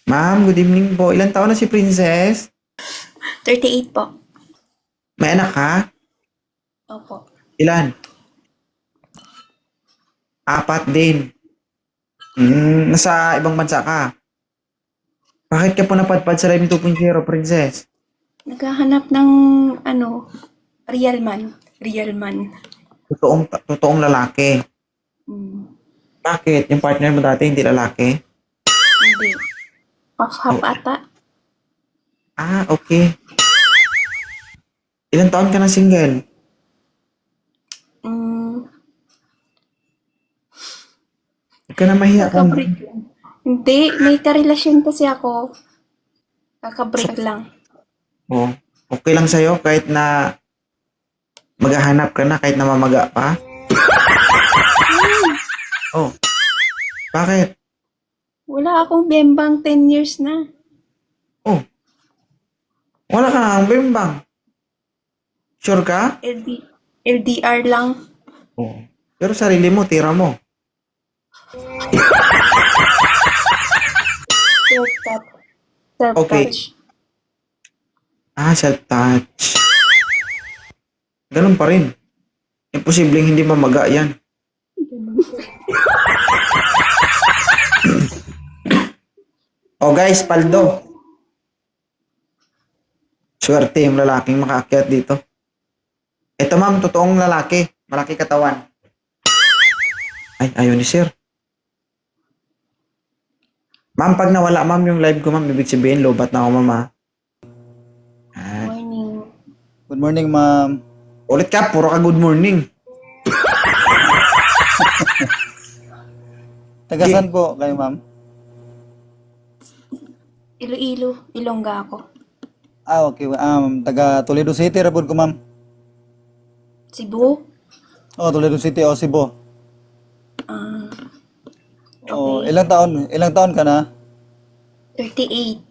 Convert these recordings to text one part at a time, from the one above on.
Ma'am, good evening po. Ilan taon na si Princess? 38 po. May anak ka? Opo. Ilan? Apat din. Nasa ibang bansa ka. Bakit ka po napadpad sa Live 2.0, Princess? Naghahanap ng real man. Real man. Totoong lalaki. Hmm, Bakit? Yung partner mo dati hindi lalaki? hindi. Half ata. Okay. Ilan taon ka na single? Hmm, Huwag ka na mahiya kung... kakabreak lang. Hindi, may karelasyon kasi ako. Kakabreak lang. Oh, okay lang sa'yo kahit na maghahanap ka na kahit na mamaga pa? Oh, bakit? Wala akong bembang 10 years na. Oh, wala ka nga bimbang. Sure ka? LDR lang. Oo. Pero sarili mo, tira mo. Self-touch. Okay. Self-touch. Self-touch. Ganun pa rin. Imposibleng hindi mamaga yan. Guys, paldo. Swerte yung lalaking makaakyat dito. Ito ma'am, totoong lalaki. Malaki katawan. Ay, ayaw ni sir. Ma'am, pag nawala ma'am yung live ko ma'am, ibig sabihin, lobat na ako ma'am ha. Morning. Good morning, ma'am. Ulit ka, puro ka good morning. Tagasan po kayo, ma'am? Iloilo. Ilongga ako. Okay. Taga Toledo City, rabod ko, ma'am. Cebu. Toledo City, Cebu. Ah, Oh, okay. ilang taon ka na? 38.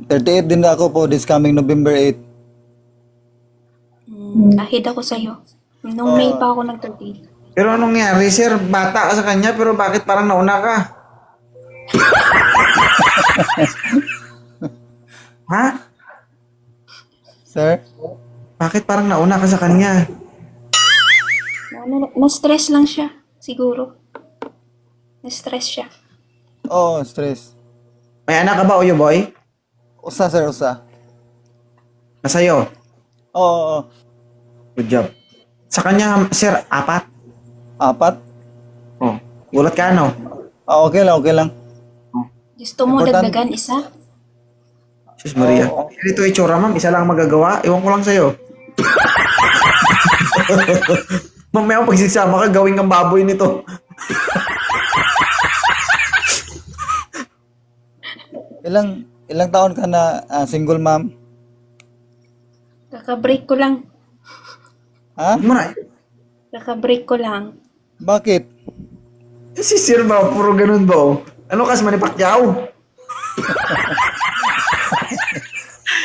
38 din ako po this coming November 8. Ahid ako sa'yo. Nung May pa ako nag-38. Pero anong nangyari sir? Bata ka sa kanya, pero bakit parang nauna ka? Ha? Sir? Bakit parang nauna ka sa kanya? Na-stress lang siya. Siguro. Na-stress siya. Stress. May anak ka ba, Uyo Boy? Usa, sir, usa. Nasa'yo? Oo. Good job. Sa kanya, sir, apat. 4? Oh. Gulat ka, no? Okay lang, okay lang. Gusto mo Important- dagdagan isa? Sis Maria. Oo. Ganito itsura, ma'am. Isa lang magagawa. Iwan ko lang sa'yo. Mamaya pag sisama ka, gawin kang baboy nito. Ilang taon ka na single, ma'am? Kaka-break ko lang. Ha? Huwag mo na. Kaka-break ko lang. Bakit? Si Sir ba? Puro ganun ba? Oh? Ano kas Manny Pacquiao?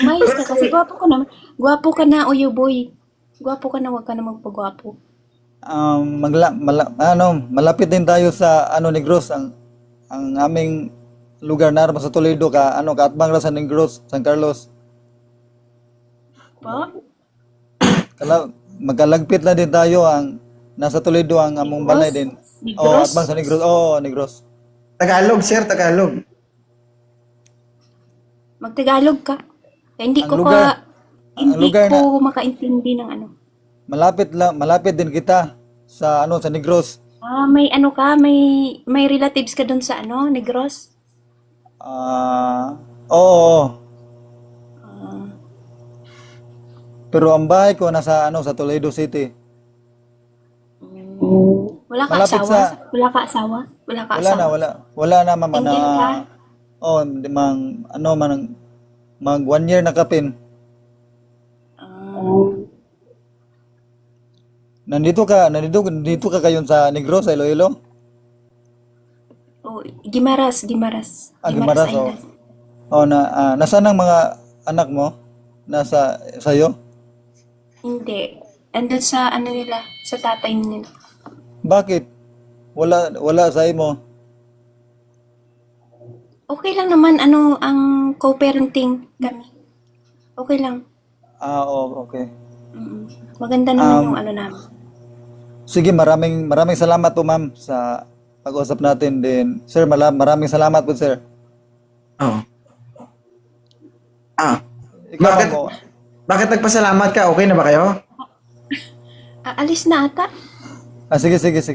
Mayos ka kasi gwapo ka naman. Gwapo ka na, Uyo Boy. Gwapo ka na, wag ka na magpagwapo. Malapit din tayo sa Negros, ang aming lugar na sa Toledo kaatbang ra sa Negros, San Carlos. Pa? Magkalagpit lang din tayo ang nasa Toledo ang among Negros? balay din. Negros? Atbang sa Negros. Negros. Tagalog, Sir. Tagalog. Magtagalog ka. Hindi Ang ko lugar- hindi lugar ko makaintindi ng ano. Malapit din kita sa sa Negros. May ano ka, may relatives ka doon sa Negros? Oo. Ah, Pero ang bahay ko nasa sa Toledo City. wala ka Malapit asawa? Wala ka asawa? Wala ka Wala asawa? na, wala na mama na. Single ka? Di mag 1 year na kapin. Ah, Nandito ka kayon sa Negros, sa Iloilo? Gimaras. Gimaras, Island. Nasaan ang mga anak mo? Nasa sa'yo? Hindi. Andun sa nila, sa tatay nila. Bakit? Wala sa imo. Okay lang naman, ano, ang co-parenting kami. Okay lang. Okay. Maganda naman Um, yung ano namin. Sige, maraming salamat po ma'am sa pag-usap natin din. Sir, maraming salamat po sir. Oo. Ah, Ikaw bakit? ma'am, Bakit nagpasalamat ka? Okay na ba kayo? Aalis na ata.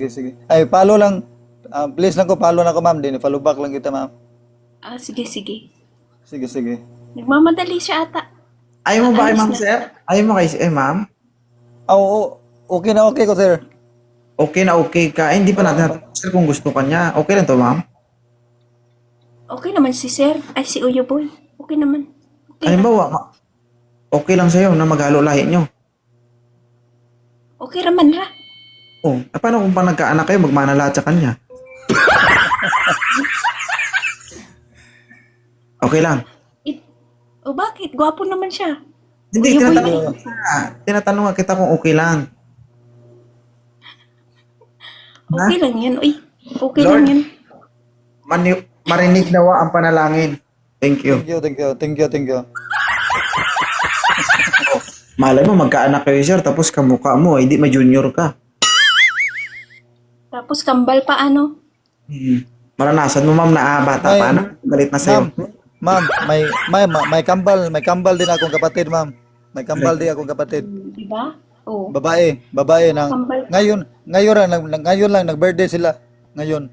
sige. Ay, follow lang. Please lang ko, follow na ko ma'am. Follow back lang kita ma'am. Sige. Sige. Nagmamadali siya ata. Ayaw mo ba kay Alis ma'am, na. sir? Ayaw mo kay ma'am? Oo, okay na okay ko sir. Okay na okay ka. Hindi pa natin natanong, sir, kung gusto ka niya. Okay lang to, ma'am? Okay naman si Sir. Ay, si Uyo Boy. Okay naman. Okay, Halimbawa, okay lang sa'yo na maghalo lahi nyo. okay raman ra. Oh, paano kung pa nagkaanak kayo, magmana lahat sa kanya? Okay lang. O bakit? Gwapo naman siya. Hindi, Uy, tinatanong kita. Tinatanong nga kita kung okay lang. Okay lang yan. Uy, okay Lord. lang yan. Marinig nawa ang panalangin. Thank you. Thank you. Malay mo, magkaanak kayo, sir, tapos kamukha mo, hindi ma-junior ka. Tapos kambal pa ano. Maranasan mo, ma'am, na bata Ay, pa na. Galit na sa'yo. Ma'am, may kambal din akong kapatid, ma'am. May kambal din akong kapatid. Diba? Oo. Babae ng Kambal. ngayon lang nag-birthday sila. Ngayon.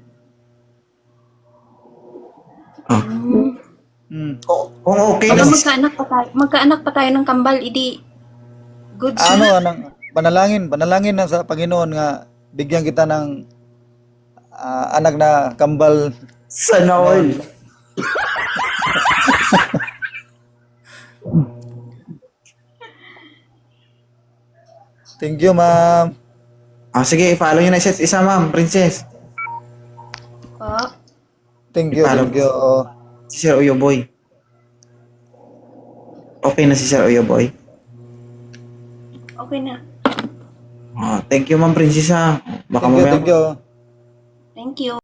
Oh. Kung okay Pag lang, magkaanak pa tayo ng kambal, idi good Anong panalangin na sa Panginoon nga bigyan kita ng anak na kambal. sana all. Thank you, ma'am. Sige, i-follow nyo na isa't isa, ma'am, princess. po. Thank you. Si Sir Uyo Boy. Okay na si Sir Uyo Boy. Okay na. Thank you, ma'am, princess, ha. Baka Thank you, mamaya thank you. Thank you.